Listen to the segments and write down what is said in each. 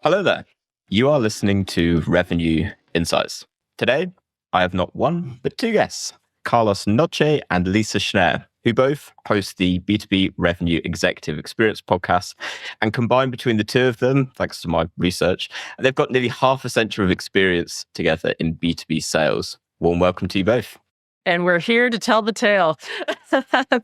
Hello there. You are listening to Revenue Insights. Today, I have not one, but two guests, Carlos Nouche and Lisa Schnare, who both host the B2B Revenue Executive Experience podcast. And combined between the two of them, thanks to my research, they've got nearly half a century of experience together in B2B sales. Warm welcome to you both. And we're here to tell the tale.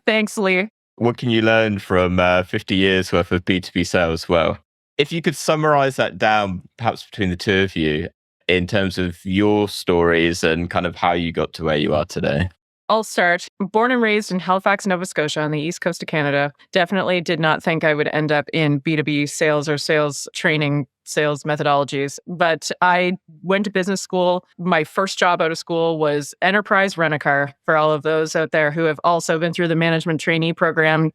Thanks, Lee. What can you learn from 50 years worth of B2B sales? Well, if you could summarize that down, perhaps between the two of you, in terms of your stories and kind of how you got to where you are today. I'll start. Born and raised in Halifax, Nova Scotia on the east coast of Canada. Definitely did not think I would end up in B2B sales or sales training, sales methodologies. But I went to business school. My first job out of school was enterprise rent-a-car, for all of those out there who have also been through the management trainee program,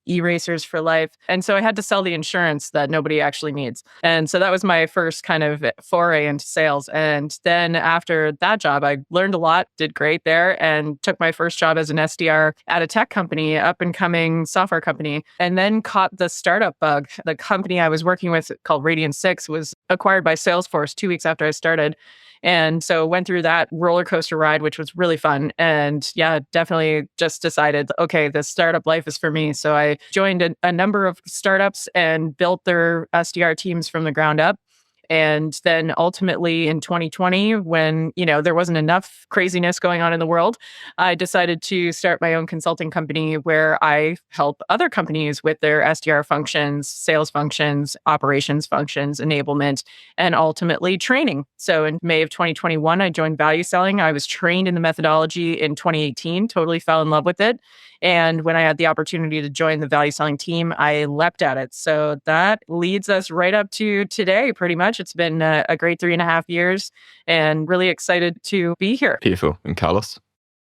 erasers for life. And so I had to sell the insurance that nobody actually needs. And so that was my first kind of foray into sales. And then after that job, I learned a lot, did great there, and took my first job as an SDR at a tech company, up and coming software company, and then caught the startup bug. The company I was working with called Radian 6 was acquired by Salesforce 2 weeks after I started. And so went through that roller coaster ride, which was really fun. And yeah, definitely just decided, okay, the startup life is for me. So I joined a number of startups and built their SDR teams from the ground up. And then ultimately in 2020, when, there wasn't enough craziness going on in the world, I decided to start my own consulting company where I help other companies with their SDR functions, sales functions, operations functions, enablement, and ultimately training. So in May of 2021, I joined ValueSelling. I was trained in the methodology in 2018, totally fell in love with it. And when I had the opportunity to join the ValueSelling team, I leapt at it. So that leads us right up to today, pretty much. It's been a great 3.5 years and really excited to be here. Beautiful. And Carlos?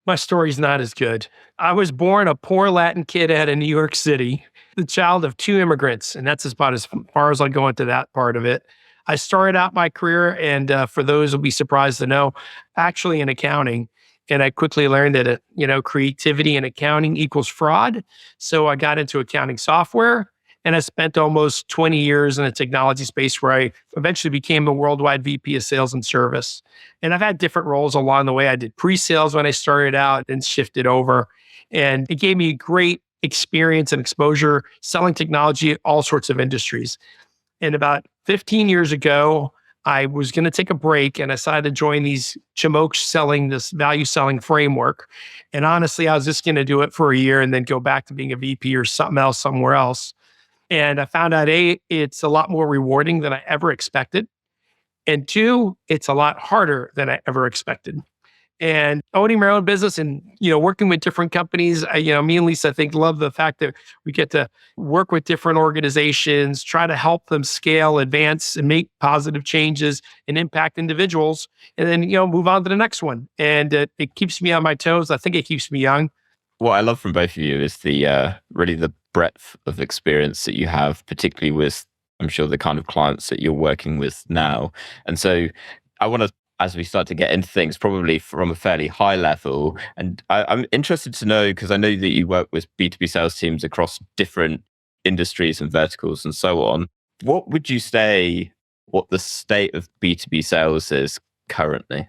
My story's not as good. I was born a poor Latin kid out of New York City, the child of two immigrants. And that's about as far as I'll go into that part of it. I started out my career, and for those who'll be surprised to know, actually in accounting. And I quickly learned that, creativity in accounting equals fraud. So I got into accounting software, and I spent almost 20 years in the technology space where I eventually became a worldwide VP of sales and service. And I've had different roles along the way. I did pre-sales when I started out and shifted over. And it gave me great experience and exposure selling technology, all sorts of industries. And about 15 years ago, I was going to take a break and I decided to join these Chimokes selling this value selling framework. And honestly, I was just going to do it for a year and then go back to being a VP or something else somewhere else. And I found out, A, it's a lot more rewarding than I ever expected. And two, it's a lot harder than I ever expected. And owning my own business and, working with different companies, me and Lisa, I think, love the fact that we get to work with different organizations, try to help them scale, advance, and make positive changes and impact individuals, and then, move on to the next one. And it keeps me on my toes. I think it keeps me young. What I love from both of you is the really the breadth of experience that you have, particularly with, I'm sure, the kind of clients that you're working with now. And so I want to, as we start to get into things, probably from a fairly high level. And I'm interested to know, because I know that you work with B2B sales teams across different industries and verticals and so on. What would you say what the state of B2B sales is currently?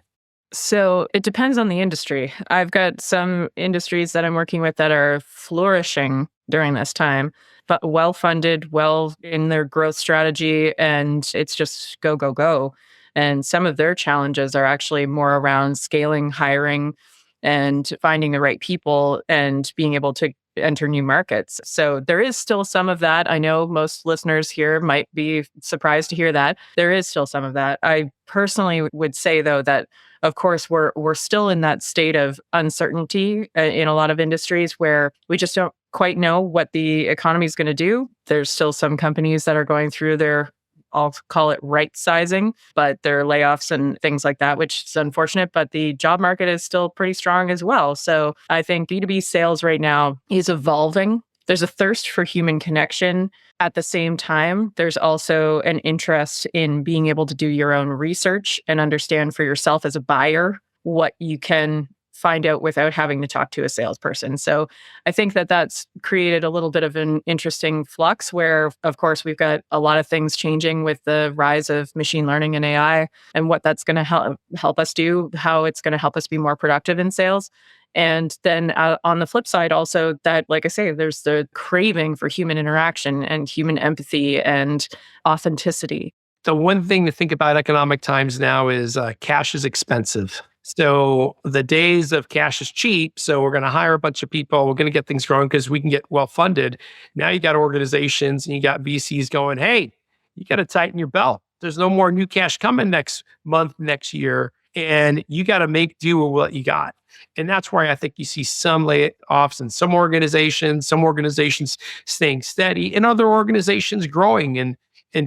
So it depends on the industry. I've got some industries that I'm working with that are flourishing during this time, but well-funded, well in their growth strategy, and it's just go, go, go. And some of their challenges are actually more around scaling, hiring, and finding the right people and being able to enter new markets. So there is still some of that. I know most listeners here might be surprised to hear that. There is still some of that. I personally would say, though, that of course we're still in that state of uncertainty in a lot of industries where we just don't quite know what the economy is going to do. There's still some companies that are going through their, I'll call it right sizing, but there are layoffs and things like that, which is unfortunate, but the job market is still pretty strong as well. So I think B2B sales right now is evolving. There's a thirst for human connection. At the same time, there's also an interest in being able to do your own research and understand for yourself as a buyer what you can find out without having to talk to a salesperson. So I think that that's created a little bit of an interesting flux where, of course, we've got a lot of things changing with the rise of machine learning and AI and what that's going to help us do, how it's going to help us be more productive in sales. And then on the flip side, also that, like I say, there's the craving for human interaction and human empathy and authenticity. The one thing to think about economic times now is cash is expensive. So the days of cash is cheap. So we're going to hire a bunch of people. We're going to get things growing because we can get well funded. Now you got organizations and you got VCs going, hey, you got to tighten your belt. There's no more new cash coming next month, next year. And you got to make do with what you got. And that's why I think you see some layoffs in some organizations staying steady, and other organizations growing and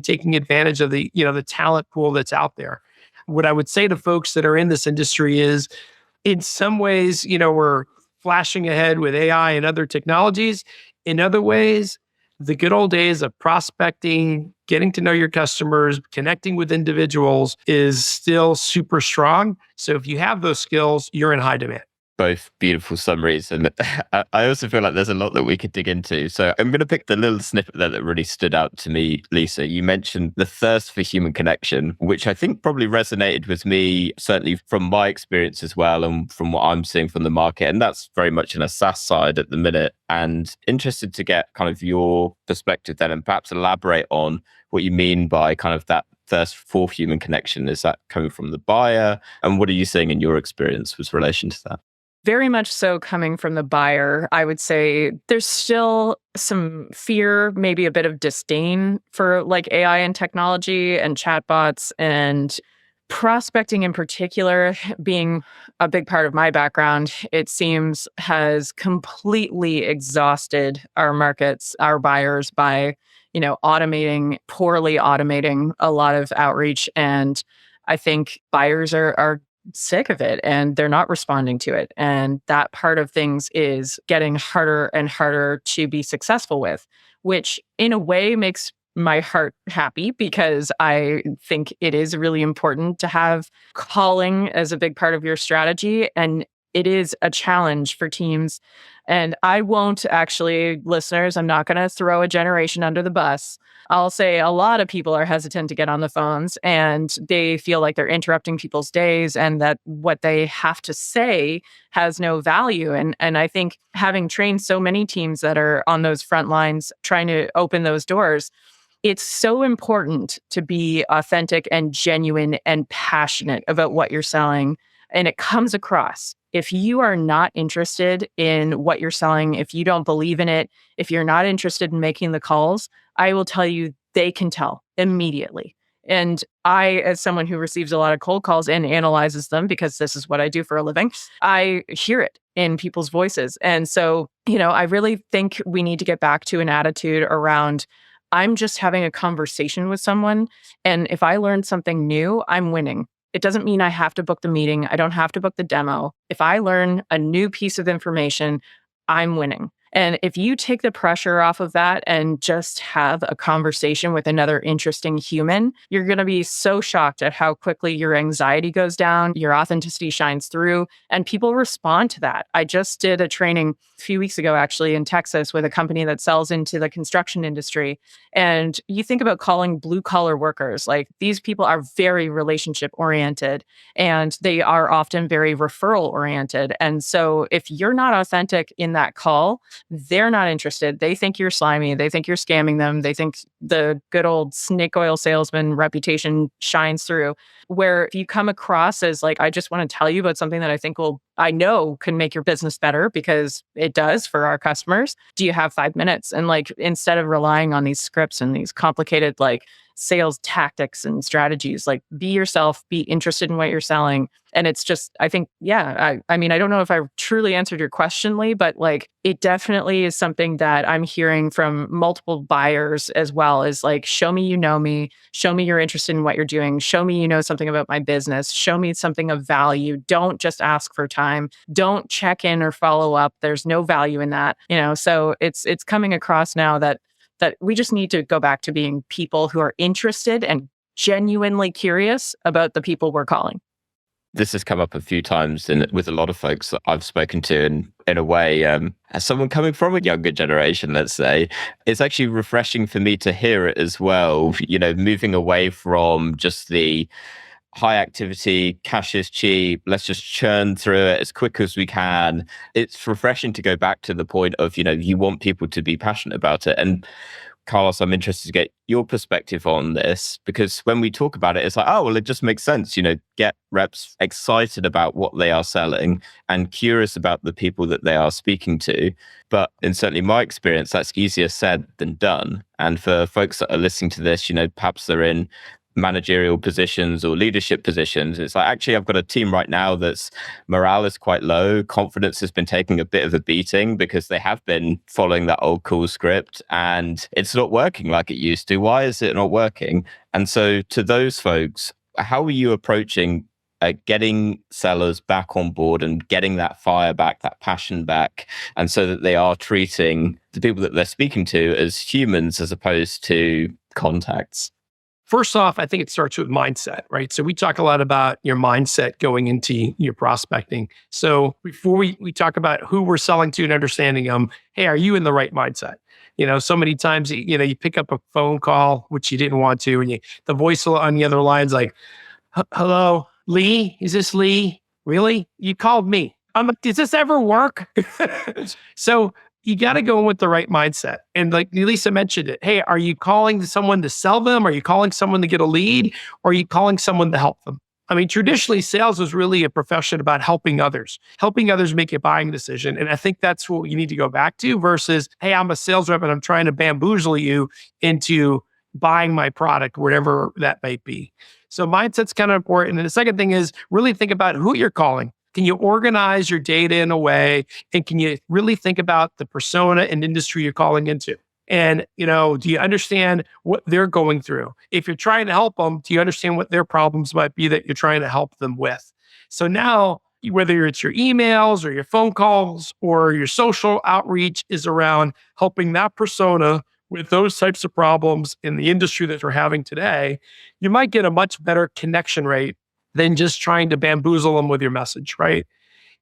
taking advantage of the talent pool that's out there. What I would say to folks that are in this industry is, in some ways, we're flashing ahead with AI and other technologies. In other ways, the good old days of prospecting, getting to know your customers, connecting with individuals is still super strong. So if you have those skills, you're in high demand. Both beautiful summaries. And I also feel like there's a lot that we could dig into. So I'm going to pick the little snippet there that really stood out to me, Lisa. You mentioned the thirst for human connection, which I think probably resonated with me, certainly from my experience as well, and from what I'm seeing from the market. And that's very much in a SaaS side at the minute. And interested to get kind of your perspective then, and perhaps elaborate on what you mean by kind of that thirst for human connection. Is that coming from the buyer? And what are you seeing in your experience with relation to that? Very much so coming from the buyer. I would say there's still some fear, maybe a bit of disdain for like AI and technology and chatbots, and prospecting in particular being a big part of my background, it seems has completely exhausted our markets, our buyers by, poorly automating a lot of outreach. And I think buyers are sick of it and they're not responding to it. And that part of things is getting harder and harder to be successful with, which in a way makes my heart happy because I think it is really important to have calling as a big part of your strategy. And it is a challenge for teams. And I won't actually, listeners, I'm not going to throw a generation under the bus. I'll say a lot of people are hesitant to get on the phones and they feel like they're interrupting people's days and that what they have to say has no value. And I think having trained so many teams that are on those front lines trying to open those doors, it's so important to be authentic and genuine and passionate about what you're selling. And it comes across. If you are not interested in what you're selling, if you don't believe in it, if you're not interested in making the calls, I will tell you they can tell immediately. And I, as someone who receives a lot of cold calls and analyzes them, because this is what I do for a living, I hear it in people's voices. And so, I really think we need to get back to an attitude around, I'm just having a conversation with someone. And if I learn something new, I'm winning. It doesn't mean I have to book the meeting. I don't have to book the demo. If I learn a new piece of information, I'm winning. And if you take the pressure off of that and just have a conversation with another interesting human, you're going to be so shocked at how quickly your anxiety goes down, your authenticity shines through, and people respond to that. I just did a training a few weeks ago, actually, in Texas with a company that sells into the construction industry. And you think about calling blue collar workers, like these people are very relationship oriented and they are often very referral oriented. And so if you're not authentic in that call, they're not interested. They think you're slimy. They think you're scamming them. They think the good old snake oil salesman reputation shines through. Where if you come across as like, I just want to tell you about something that I know can make your business better because it does for our customers. Do you have 5 minutes? And like, instead of relying on these scripts and these complicated like sales tactics and strategies, like be yourself, be interested in what you're selling. And it's just, I think, I mean, I don't know if I truly answered your question, Lee, but like, it definitely is something that I'm hearing from multiple buyers as well, is like, show me you know me, show me you're interested in what you're doing, show me you know something about my business, show me something of value. Don't just ask for time. Don't check in or follow up. There's no value in that, so it's coming across now that we just need to go back to being people who are interested and genuinely curious about the people we're calling. this has come up a few times with a lot of folks that I've spoken to, and in a way, as someone coming from a younger generation, let's say, it's actually refreshing for me to hear it as well, moving away from just the high activity, cash is cheap, let's just churn through it as quick as we can. It's refreshing to go back to the point of, you want people to be passionate about it. And Carlos, I'm interested to get your perspective on this, because when we talk about it, it's like, oh, well, it just makes sense, get reps excited about what they are selling and curious about the people that they are speaking to. But in certainly my experience, that's easier said than done. And for folks that are listening to this, perhaps they're in managerial positions or leadership positions, it's like, actually, I've got a team right now that's morale is quite low. Confidence has been taking a bit of a beating because they have been following that old cool script and it's not working like it used to. Why is it not working? And so to those folks, how are you approaching getting sellers back on board and getting that fire back, that passion back, and so that they are treating the people that they're speaking to as humans as opposed to contacts? First off, I think it starts with mindset, right? So we talk a lot about your mindset going into your prospecting. So before we talk about who we're selling to and understanding them, hey, are you in the right mindset? So many times, you pick up a phone call, which you didn't want to, and the voice on the other line's like, hello, Lee? Is this Lee? Really? You called me. I'm like, does this ever work? So you got to go in with the right mindset. And like Lisa mentioned it, hey, are you calling someone to sell them? Are you calling someone to get a lead? Or are you calling someone to help them? I mean, traditionally, sales was really a profession about helping others make a buying decision. And I think that's what you need to go back to versus, hey, I'm a sales rep and I'm trying to bamboozle you into buying my product, whatever that might be. So mindset's kind of important. And the second thing is really think about who you're calling. Can you organize your data in a way? And can you really think about the persona and industry you're calling into? And, do you understand what they're going through? If you're trying to help them, do you understand what their problems might be that you're trying to help them with? So now, whether it's your emails or your phone calls or your social outreach is around helping that persona with those types of problems in the industry that they're having today, you might get a much better connection rate than just trying to bamboozle them with your message, right?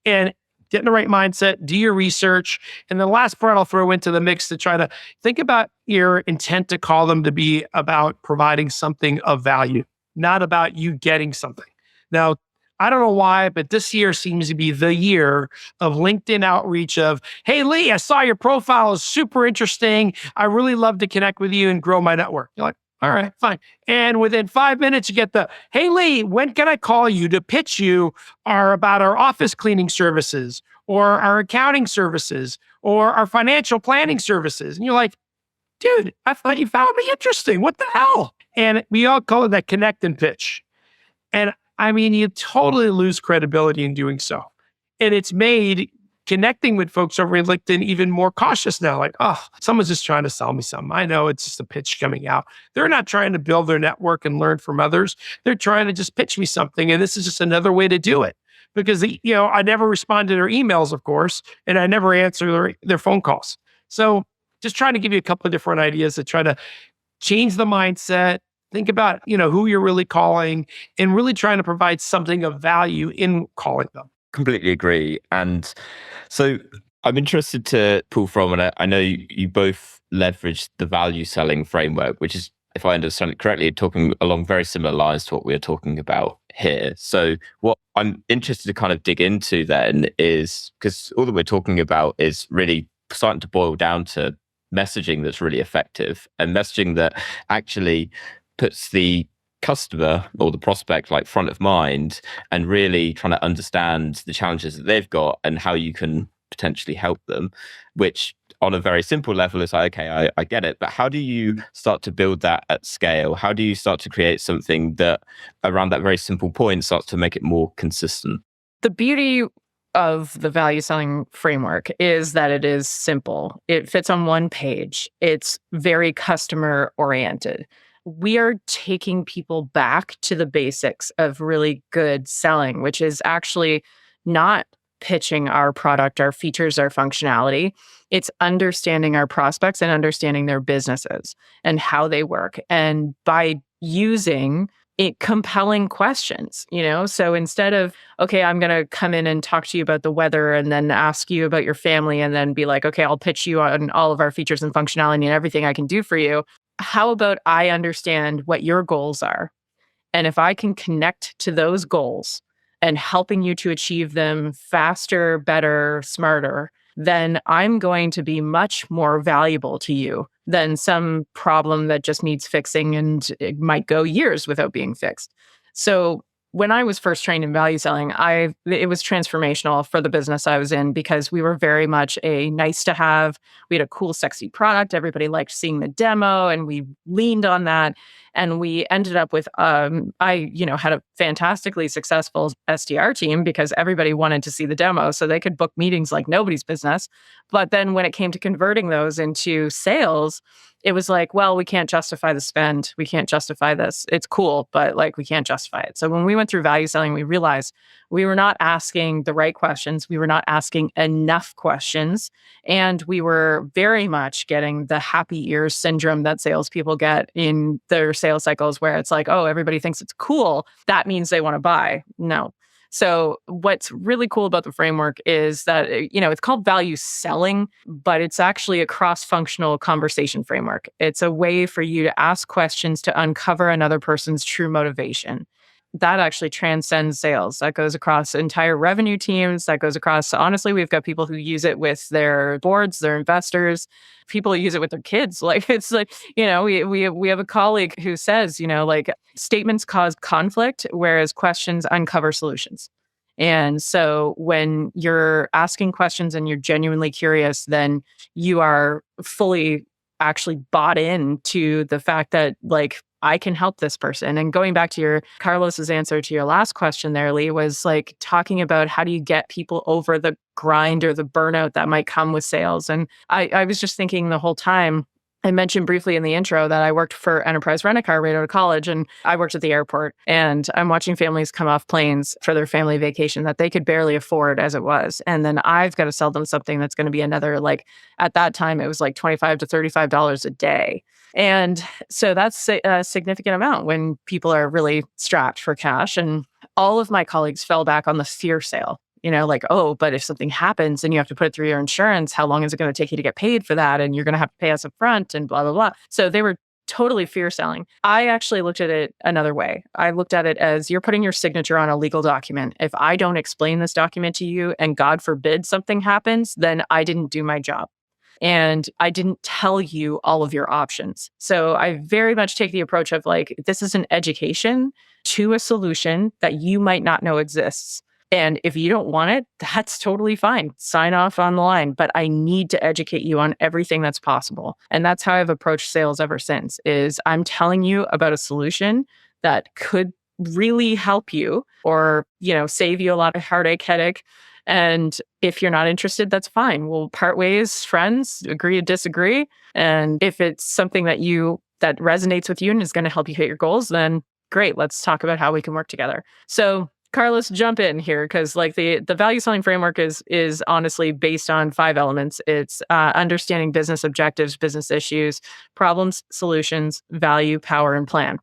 And get in the right mindset, do your research. And the last part I'll throw into the mix to try to think about your intent to call them to be about providing something of value, not about you getting something. Now, I don't know why, but this year seems to be the year of LinkedIn outreach of, hey, Lee, I saw your profile is super interesting. I really love to connect with you and grow my network. You're like, all right, fine. And within 5 minutes, you get the, hey, Lee, when can I call you to pitch you about our office cleaning services or our accounting services or our financial planning services? And you're like, dude, I thought you found me interesting. What the hell? And we all call it that connect and pitch. And I mean, you totally lose credibility in doing so. And it's made connecting with folks over in LinkedIn even more cautious now. Like, oh, someone's just trying to sell me something. I know it's just a pitch coming out. They're not trying to build their network and learn from others. They're trying to just pitch me something. And this is just another way to do it. Because, I never respond to their emails, of course, and I never answer their phone calls. So just trying to give you a couple of different ideas to try to change the mindset, think about, who you're really calling and really trying to provide something of value in calling them. Completely agree. And so I'm interested to pull from, and I know you both leveraged the value selling framework, which is, if I understand it correctly, talking along very similar lines to what we're talking about here. So what I'm interested to kind of dig into then is, because all that we're talking about is really starting to boil down to messaging that's really effective and messaging that actually puts the customer or the prospect like front of mind and really trying to understand the challenges that they've got and how you can potentially help them, which on a very simple level is like, okay, I get it. But how do you start to build that at scale? How do you start to create something that around that very simple point starts to make it more consistent? The beauty of the value selling framework is that it is simple. It fits on one page. It's very customer oriented. We are taking people back to the basics of really good selling, which is actually not pitching our product, our features, our functionality. It's understanding our prospects and understanding their businesses and how they work. And by using compelling questions, So instead of, okay, I'm going to come in and talk to you about the weather and then ask you about your family and then be like, okay, I'll pitch you on all of our features and functionality and everything I can do for you. How about I understand what your goals are? And if I can connect to those goals and helping you to achieve them faster, better, smarter, then I'm going to be much more valuable to you than some problem that just needs fixing and it might go years without being fixed. So when I was first trained in value selling, it was transformational for the business I was in because we were very much a nice to have. We had a cool, sexy product. Everybody liked seeing the demo, and we leaned on that. And we ended up with, I had a fantastically successful SDR team because everybody wanted to see the demo, so they could book meetings like nobody's business. But then when it came to converting those into sales, it was like, well, we can't justify the spend. We can't justify this. It's cool, but like we can't justify it. So when we went through value selling, we realized we were not asking the right questions. We were not asking enough questions. And we were very much getting the happy ears syndrome that salespeople get in their sales cycles, where it's like, oh, everybody thinks it's cool. That means they want to buy. No. So what's really cool about the framework is that, it's called value selling, but it's actually a cross-functional conversation framework. It's a way for you to ask questions to uncover another person's true motivation. That actually transcends sales. That goes across entire revenue teams. That goes across, honestly, we've got people who use it with their boards, their investors. People use it with their kids. Like, it's like, we have a colleague who says, like, statements cause conflict, whereas questions uncover solutions. And so when you're asking questions and you're genuinely curious, then you are fully actually bought into the fact that, like, I can help this person. And going back to your Carlos's answer to your last question there, Lee, was like talking about how do you get people over the grind or the burnout that might come with sales. And I was just thinking the whole time, I mentioned briefly in the intro that I worked for Enterprise Rent-A-Car right out of college, and I worked at the airport, and I'm watching families come off planes for their family vacation that they could barely afford as it was. And then I've got to sell them something that's going to be another, like, at that time, it was like $25 to $35 a day. And so that's a significant amount when people are really strapped for cash. And all of my colleagues fell back on the fear sale. Like, oh, but if something happens and you have to put it through your insurance, how long is it going to take you to get paid for that? And you're going to have to pay us up front and blah, blah, blah. So they were totally fear selling. I actually looked at it another way. I looked at it as you're putting your signature on a legal document. If I don't explain this document to you and God forbid something happens, then I didn't do my job. And I didn't tell you all of your options. So I very much take the approach of, like, this is an education to a solution that you might not know exists. And if you don't want it, that's totally fine. Sign off on the line. But I need to educate you on everything that's possible. And that's how I've approached sales ever since, is I'm telling you about a solution that could really help you or, save you a lot of heartache, headache. And if you're not interested, that's fine. We'll part ways, friends, agree to disagree. And if it's something that resonates with you and is going to help you hit your goals, then great. Let's talk about how we can work together. So Carlos, jump in here, because like the value selling framework is honestly based on 5 elements. It's understanding business objectives, business issues, problems, solutions, value, power, and plan.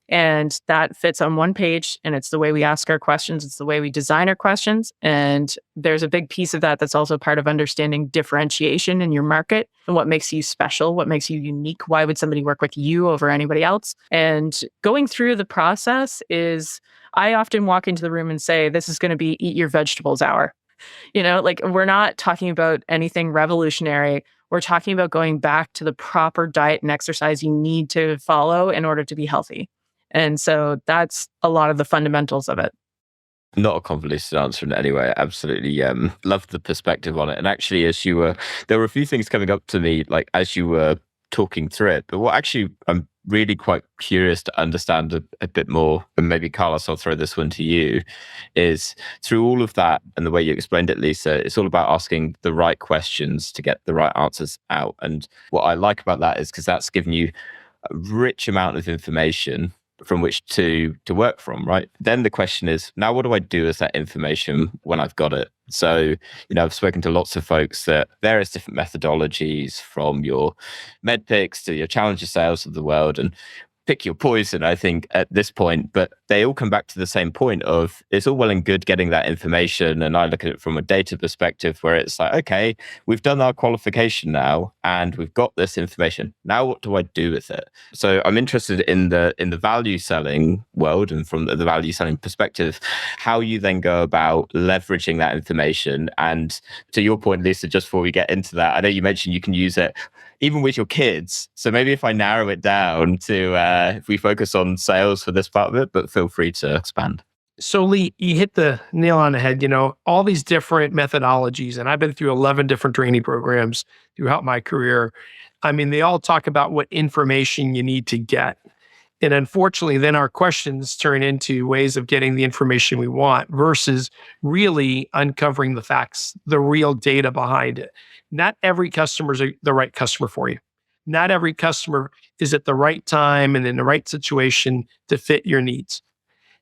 And that fits on one page, and it's the way we ask our questions. It's the way we design our questions. And there's a big piece of that that's also part of understanding differentiation in your market and what makes you special, what makes you unique. Why would somebody work with you over anybody else? And going through the process is, I often walk into the room and say, this is going to be eat your vegetables hour. Like, we're not talking about anything revolutionary. We're talking about going back to the proper diet and exercise you need to follow in order to be healthy. And so that's a lot of the fundamentals of it. Not a convoluted answer in any way. Absolutely love the perspective on it. And actually, there were a few things coming up to me, like as you were talking through it. But what actually I'm really quite curious to understand a bit more, and maybe Carlos, I'll throw this one to you, is through all of that and the way you explained it, Lisa, it's all about asking the right questions to get the right answers out. And what I like about that is because that's given you a rich amount of information from which to work from, right? Then the question is, now what do I do with that information when I've got it? So, I've spoken to lots of folks that various different methodologies, from your med picks to your challenger sales of the world. And pick your poison, I think, at this point, but they all come back to the same point of it's all well and good getting that information. And I look at it from a data perspective where it's like, okay, we've done our qualification now and we've got this information. Now what do I do with it? So I'm interested in the value selling world and from the value selling perspective, how you then go about leveraging that information. And to your point, Lisa, just before we get into that, I know you mentioned you can use it even with your kids. So maybe if I narrow it down to, if we focus on sales for this part of it, but feel free to expand. So Lee, you hit the nail on the head, all these different methodologies, and I've been through 11 different training programs throughout my career. I mean, they all talk about what information you need to get. And unfortunately, then our questions turn into ways of getting the information we want versus really uncovering the facts, the real data behind it. Not every customer is the right customer for you. Not every customer is at the right time and in the right situation to fit your needs.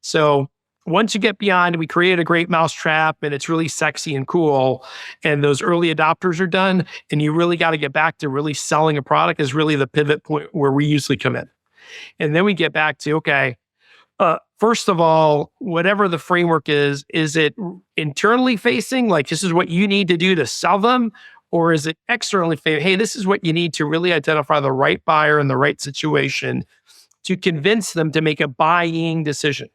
So once you get beyond, we create a great mousetrap and it's really sexy and cool, and those early adopters are done, and you really got to get back to really selling a product is really the pivot point where we usually come in. And then we get back to, okay, first of all, whatever the framework is it internally facing, like this is what you need to do to sell them? Or is it externally facing, hey, this is what you need to really identify the right buyer in the right situation to convince them to make a buying decision?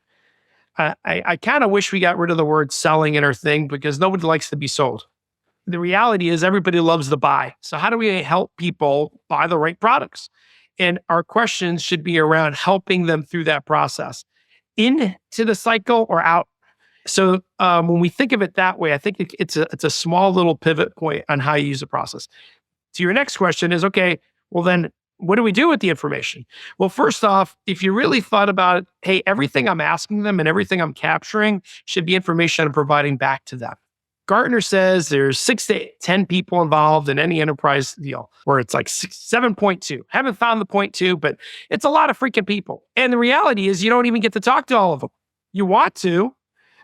I kind of wish we got rid of the word selling in our thing because nobody likes to be sold. The reality is everybody loves the buy. So how do we help people buy the right products? And our questions should be around helping them through that process, into the cycle or out. So when we think of it that way, I think it's a small little pivot point on how you use the process. So your next question is, okay, well then, what do we do with the information? Well, first off, if you really thought about, hey, everything I'm asking them and everything I'm capturing should be information I'm providing back to them. Gartner says there's 6 to 10 people involved in any enterprise deal, where it's like 7.2. Haven't found the 0.2, but it's a lot of freaking people. And the reality is you don't even get to talk to all of them. You want to,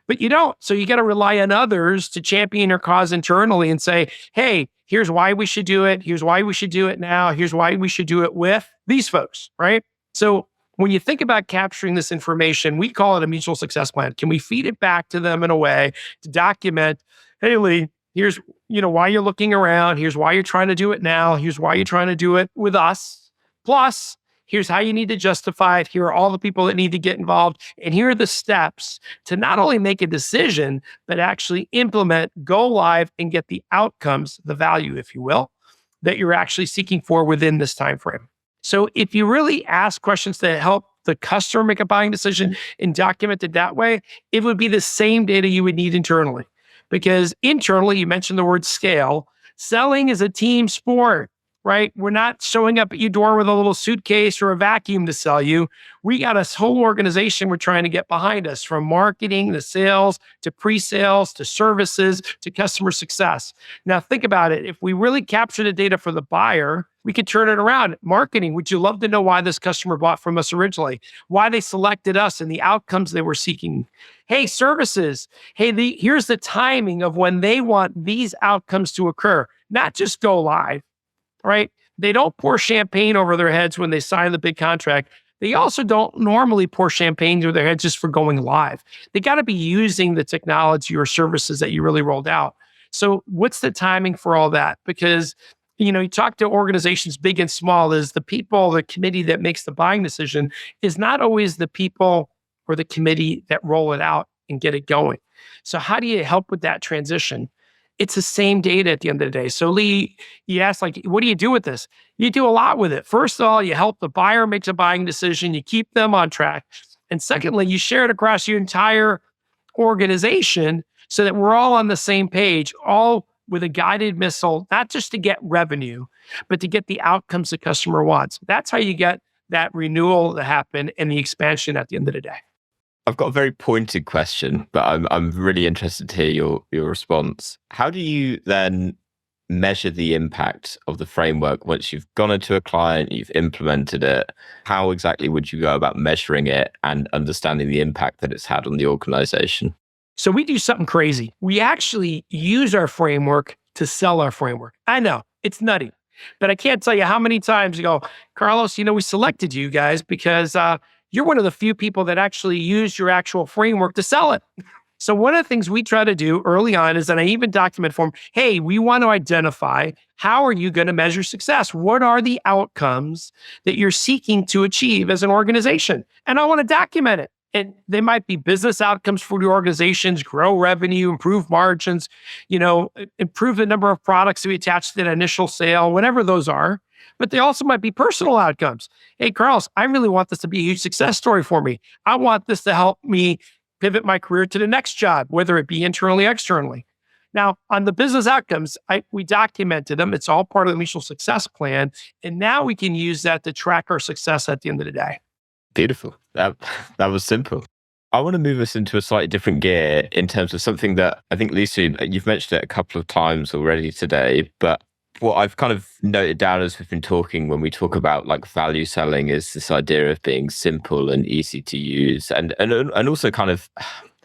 but you don't. So you got to rely on others to champion your cause internally and say, hey, here's why we should do it. Here's why we should do it now. Here's why we should do it with these folks, right? So when you think about capturing this information, we call it a mutual success plan. Can we feed it back to them in a way to document, hey, Lee, here's why you're looking around. Here's why you're trying to do it now. Here's why you're trying to do it with us. Plus, here's how you need to justify it. Here are all the people that need to get involved. And here are the steps to not only make a decision, but actually implement, go live, and get the outcomes, the value, if you will, that you're actually seeking for within this time frame. So if you really ask questions that help the customer make a buying decision and document it that way, it would be the same data you would need internally. Because internally, you mentioned the word scale. Selling is a team sport, right? We're not showing up at your door with a little suitcase or a vacuum to sell you. We got a whole organization we're trying to get behind us, from marketing to sales to pre-sales to services to customer success. Now, think about it. If we really capture the data for the buyer, we could turn it around. Marketing, would you love to know why this customer bought from us originally? Why they selected us and the outcomes they were seeking? Hey, services. Hey, here's the timing of when they want these outcomes to occur, not just go live, right? They don't pour champagne over their heads when they sign the big contract. They also don't normally pour champagne over their heads just for going live. They got to be using the technology or services that you really rolled out. So what's the timing for all that? Because you talk to organizations big and small, is the people, the committee that makes the buying decision is not always the people or the committee that roll it out and get it going. So how do you help with that transition? It's the same data at the end of the day. So Lee, you asked, what do you do with this? You do a lot with it. First of all, you help the buyer make a buying decision. You keep them on track. And secondly, you share it across your entire organization so that we're all on the same page, all with a guided missile, not just to get revenue, but to get the outcomes the customer wants. That's how you get that renewal to happen and the expansion at the end of the day. I've got a very pointed question, but I'm really interested to hear your response. How do you then measure the impact of the framework once you've gone into a client, you've implemented it? How exactly would you go about measuring it and understanding the impact that it's had on the organization? So we do something crazy. We actually use our framework to sell our framework. I know, it's nutty. But I can't tell you how many times you go, Carlos, we selected you guys because you're one of the few people that actually use your actual framework to sell it. So one of the things we try to do early on is, and I even document for them, hey, we want to identify how are you going to measure success? What are the outcomes that you're seeking to achieve as an organization? And I want to document it. And they might be business outcomes for the organizations, grow revenue, improve margins, improve the number of products that we attach to that initial sale, whatever those are. But they also might be personal outcomes. Hey, Carlos, I really want this to be a huge success story for me. I want this to help me pivot my career to the next job, whether it be internally, externally. Now, on the business outcomes, we documented them. It's all part of the mutual success plan. And now we can use that to track our success at the end of the day. Beautiful. That was simple. I want to move us into a slightly different gear in terms of something that I think, Lisa, you've mentioned it a couple of times already today, but what I've kind of noted down as we've been talking when we talk about like value selling is this idea of being simple and easy to use and also kind of,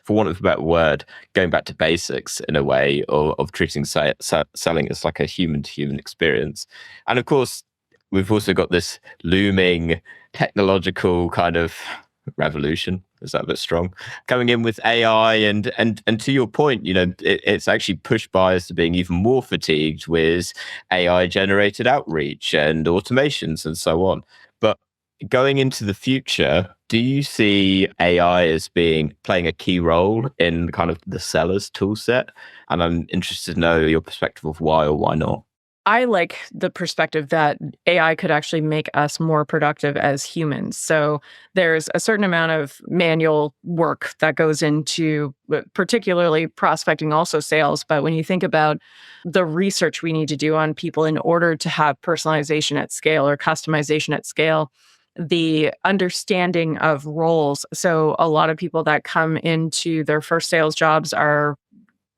for want of a better word, going back to basics in a way of treating selling as like a human-to-human experience. And of course, we've also got this looming technological kind of revolution. Is that a bit strong? Coming in with AI and to your point, it's actually pushed buyers to being even more fatigued with AI generated outreach and automations and so on. But going into the future, do you see AI as playing a key role in kind of the seller's tool set? And I'm interested to know your perspective of why or why not. I like the perspective that AI could actually make us more productive as humans. So there's a certain amount of manual work that goes into particularly prospecting, also sales. But when you think about the research we need to do on people in order to have personalization at scale or customization at scale, the understanding of roles. So a lot of people that come into their first sales jobs are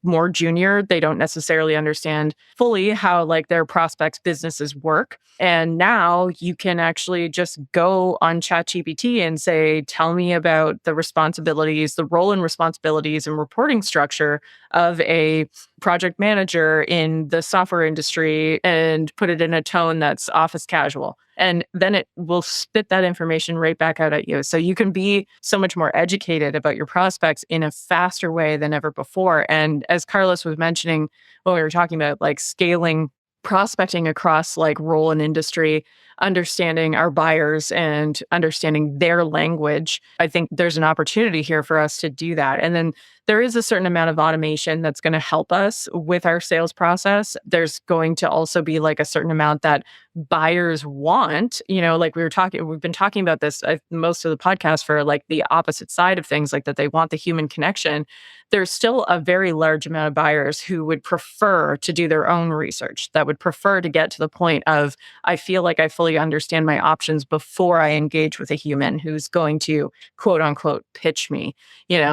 more junior. They don't necessarily understand fully how like their prospects' businesses work. And now you can actually just go on ChatGPT and say, tell me about the responsibilities, the role and responsibilities and reporting structure of a project manager in the software industry, and put it in a tone that's office casual. And then it will spit that information right back out at you. So you can be so much more educated about your prospects in a faster way than ever before. And as Carlos was mentioning when we were talking about like scaling prospecting across like role and industry, understanding our buyers and understanding their language, I think there's an opportunity here for us to do that. And then there is a certain amount of automation that's going to help us with our sales process. There's going to also be like a certain amount that buyers want, like we've been talking about this most of the podcast for like the opposite side of things, like that they want the human connection. There's still a very large amount of buyers who would prefer to do their own research, that would prefer to get to the point of, I feel like I fully understand my options before I engage with a human who's going to quote unquote pitch me,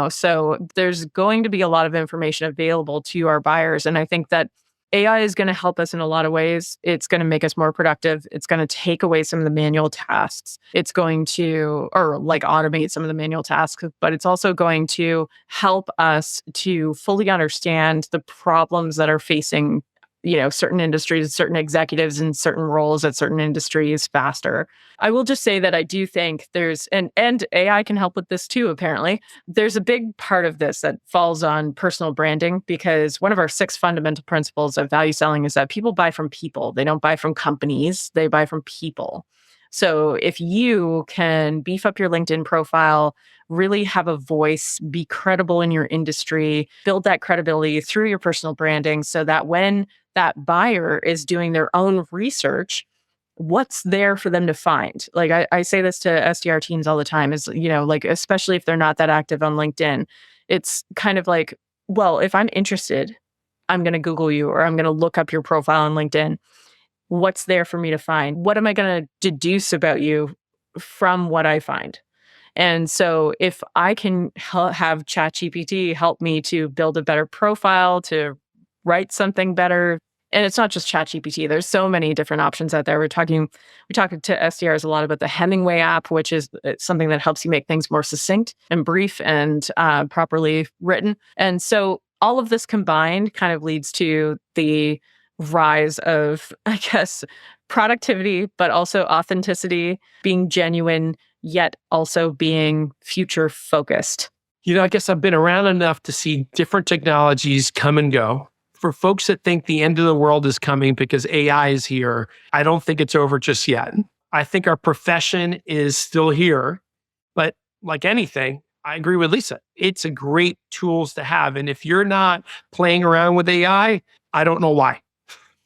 so there's going to be a lot of information available to our buyers. And I think that AI is going to help us in a lot of ways. It's going to make us more productive. It's going to take away some of the manual tasks. It's going to, or like automate some of the manual tasks, but it's also going to help us to fully understand the problems that are facing certain industries, certain executives in certain roles at certain industries faster. I will just say that I do think there's, and AI can help with this too, apparently. There's a big part of this that falls on personal branding, because one of our 6 fundamental principles of value selling is that people buy from people. They don't buy from companies, they buy from people. So if you can beef up your LinkedIn profile, really have a voice, be credible in your industry, build that credibility through your personal branding so that when that buyer is doing their own research, what's there for them to find? Like I say this to SDR teams all the time is, like, especially if they're not that active on LinkedIn, it's kind of like, well, if I'm interested, I'm going to Google you or I'm going to look up your profile on LinkedIn. What's there for me to find? What am I going to deduce about you from what I find? And so if I can have ChatGPT help me to build a better profile, to write something better, and it's not just ChatGPT, there's so many different options out there. We talk to SDRs a lot about the Hemingway app, which is something that helps you make things more succinct and brief and properly written. And so all of this combined kind of leads to the rise of, I guess, productivity, but also authenticity, being genuine, yet also being future focused. I guess I've been around enough to see different technologies come and go. For folks that think the end of the world is coming because AI is here, I don't think it's over just yet. I think our profession is still here, but like anything, I agree with Lisa. It's a great tools to have. And if you're not playing around with AI, I don't know why.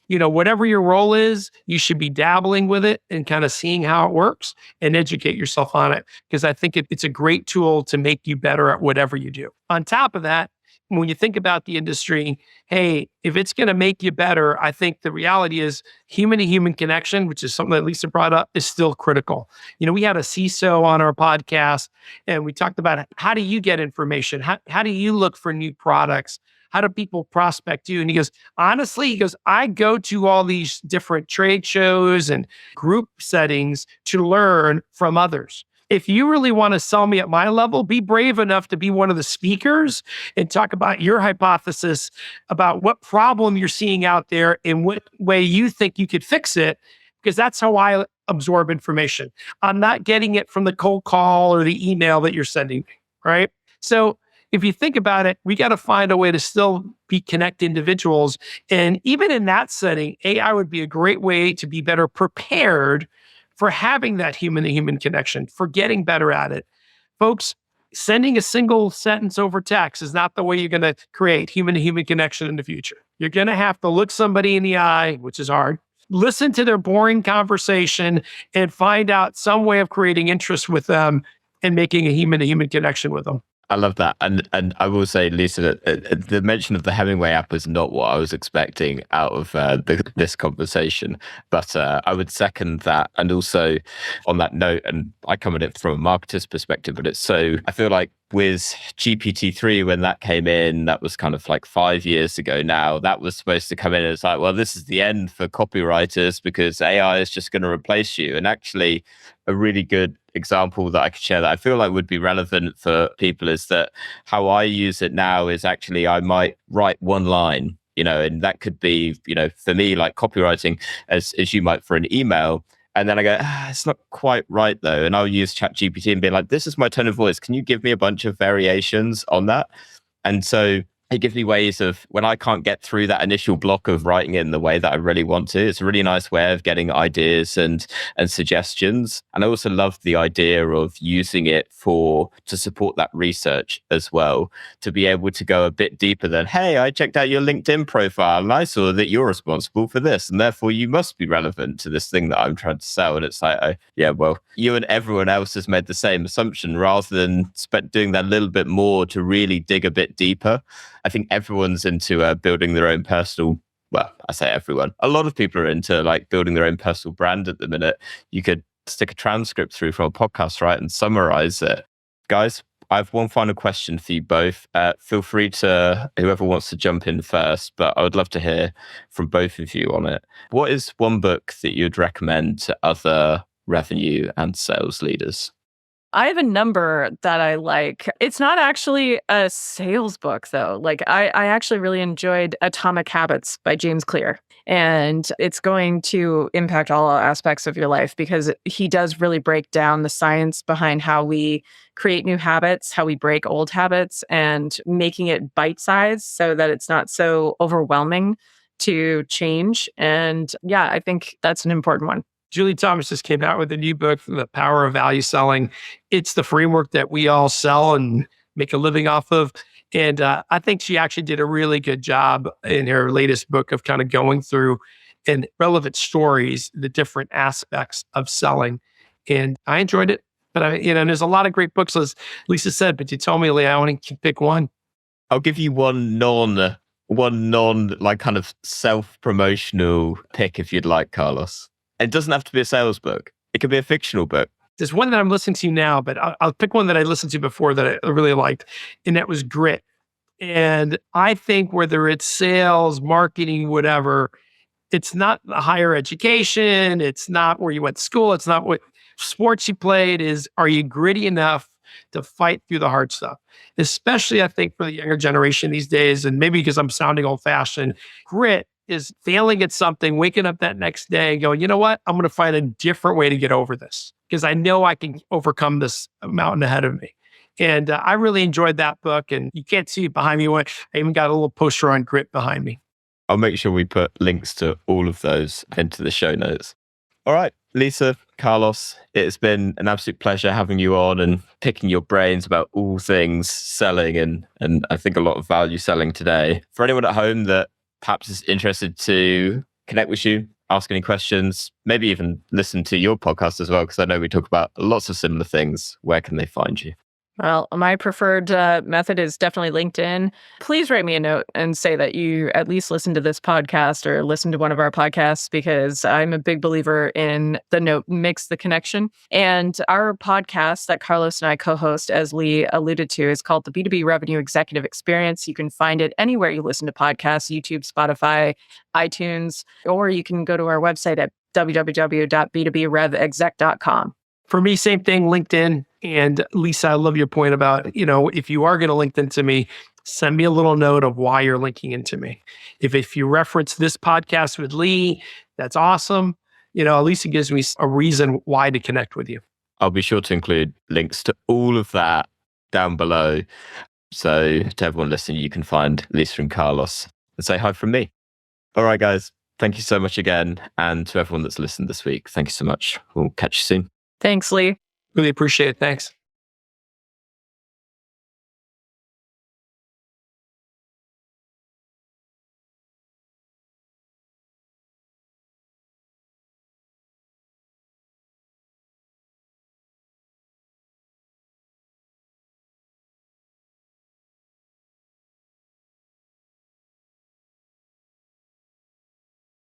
Whatever your role is, you should be dabbling with it and kind of seeing how it works and educate yourself on it. Because I think it's a great tool to make you better at whatever you do. On top of that, when you think about the industry, hey, if it's going to make you better, I think the reality is human to human connection, which is something that Lisa brought up, is still critical. We had a CISO on our podcast and we talked about how do you get information? How do you look for new products? How do people prospect you? And he goes, honestly, I go to all these different trade shows and group settings to learn from others. If you really want to sell me at my level, be brave enough to be one of the speakers and talk about your hypothesis about what problem you're seeing out there and what way you think you could fix it, because that's how I absorb information. I'm not getting it from the cold call or the email that you're sending me, right? So if you think about it, we got to find a way to still connect individuals. And even in that setting, AI would be a great way to be better prepared for having that human-to-human connection, for getting better at it. Folks, sending a single sentence over text is not the way you're going to create human-to-human connection in the future. You're going to have to look somebody in the eye, which is hard, listen to their boring conversation, and find out some way of creating interest with them and making a human-to-human connection with them. I love that. And I will say, Lisa, that the mention of the Hemingway app was not what I was expecting out of this conversation. But I would second that. And also on that note, and I come at it from a marketer's perspective, but I feel like with GPT-3, when that came in, that was kind of like 5 years ago now, that was supposed to come in as like, well, this is the end for copywriters because AI is just going to replace you. And actually, a really good example that I could share that I feel like would be relevant for people is that how I use it now is actually I might write one line, and that could be, for me, like copywriting as you might for an email. And then I go, it's not quite right though. And I'll use ChatGPT and be like, this is my tone of voice. Can you give me a bunch of variations on that? And so it gives me ways of when I can't get through that initial block of writing it in the way that I really want to. It's a really nice way of getting ideas and suggestions. And I also love the idea of using it to support that research as well, to be able to go a bit deeper than, hey, I checked out your LinkedIn profile and I saw that you're responsible for this, and therefore you must be relevant to this thing that I'm trying to sell. And it's like, oh, yeah, well, you and everyone else has made the same assumption rather than doing that little bit more to really dig a bit deeper. I think everyone's into building their own personal, well, I say everyone, a lot of people are into like building their own personal brand at the minute. You could stick a transcript through from a podcast, right, and summarize it. Guys, I have one final question for you both. Feel free to, whoever wants to jump in first, but I would love to hear from both of you on it. What is one book that you'd recommend to other revenue and sales leaders? I have a number that I like. It's not actually a sales book, though. Like, I actually really enjoyed Atomic Habits by James Clear. And it's going to impact all aspects of your life because he does really break down the science behind how we create new habits, how we break old habits, and making it bite-sized so that it's not so overwhelming to change. And yeah, I think that's an important one. Julie Thomas just came out with a new book, The Power of Value Selling. It's the framework that we all sell and make a living off of. And I think she actually did a really good job in her latest book of kind of going through in relevant stories, the different aspects of selling. And I enjoyed it. But there's a lot of great books, as Lisa said, but you told me, Leah, I only can pick one. I'll give you one non like kind of self-promotional pick if you'd like, Carlos. It doesn't have to be a sales book. It could be a fictional book. There's one that I'm listening to now, but I'll pick one that I listened to before that I really liked, and that was Grit. And I think whether it's sales, marketing, whatever, it's not the higher education. It's not where you went to school. It's not what sports you played. Are you gritty enough to fight through the hard stuff? Especially, I think, for the younger generation these days, and maybe because I'm sounding old-fashioned, grit is failing at something, waking up that next day and going, you know what? I'm going to find a different way to get over this because I know I can overcome this mountain ahead of me. And I really enjoyed that book. And you can't see it behind me. I even got a little poster on grit behind me. I'll make sure we put links to all of those into the show notes. All right, Lisa, Carlos, it's been an absolute pleasure having you on and picking your brains about all things selling and I think a lot of value selling today. For anyone at home that perhaps is interested to connect with you, ask any questions, maybe even listen to your podcast as well, because I know we talk about lots of similar things, where can they find you? Well, my preferred method is definitely LinkedIn. Please write me a note and say that you at least listen to this podcast or listen to one of our podcasts, because I'm a big believer in the note makes the connection. And our podcast that Carlos and I co-host, as Lee alluded to, is called the B2B Revenue Executive Experience. You can find it anywhere you listen to podcasts, YouTube, Spotify, iTunes, or you can go to our website at www.b2brevexec.com. For me, same thing, LinkedIn. And Lisa, I love your point about, if you are going to link into me, send me a little note of why you're linking into me. If you reference this podcast with Lee, that's awesome. At least it gives me a reason why to connect with you. I'll be sure to include links to all of that down below. So to everyone listening, you can find Lisa and Carlos and say hi from me. All right, guys. Thank you so much again. And to everyone that's listened this week, thank you so much. We'll catch you soon. Thanks, Lee. Really appreciate it. Thanks.